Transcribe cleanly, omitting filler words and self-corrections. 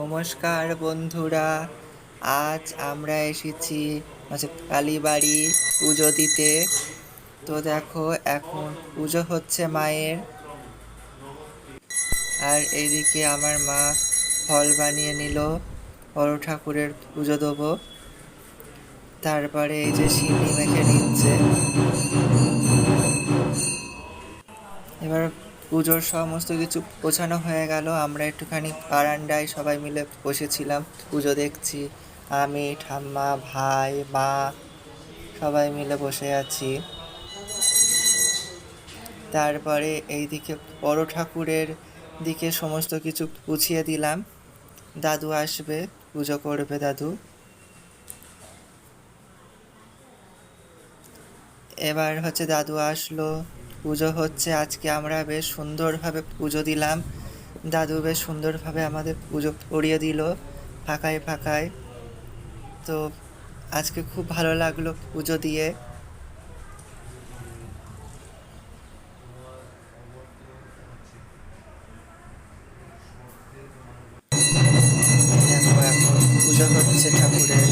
নমস্কার বন্ধুরা। আজ আমরা এসেছি কালীবাড়ি পুজো দিতে। তো দেখো, এখন পুজো হচ্ছে মায়ের। আর এইদিকে আমার মা ফল বানিয়ে নিল, বড় ঠাকুরের পুজো দেবো। তারপরে এই যে সিন্নি মেখে নিচ্ছে। এবার পুজোর সমস্ত কিছু গোছানো হয়ে গেল। আমরা একটুখানি বারান্দায় সবাই মিলে বসেছিলাম, পুজো দেখছি। আমি, ঠাম্মা, ভাই, মা সবাই মিলে বসে আছি। তারপরে এইদিকে বড় ঠাকুরের দিকে সমস্ত কিছু গুছিয়ে দিলাম। দাদু আসবে, পুজো করবে দাদু। এবার হচ্ছে দাদু আসলো, পুজো হচ্ছে। আজকে আমরা বেশ সুন্দরভাবে পুজো দিলাম। দাদু বেশ সুন্দরভাবে আমাদের পুজো করিয়ে দিল, ফাঁকায় ফাঁকায়। তো আজকে খুব ভালো লাগলো পুজো দিয়ে। দেখো, এখন পুজো হচ্ছে ঠাকুরের।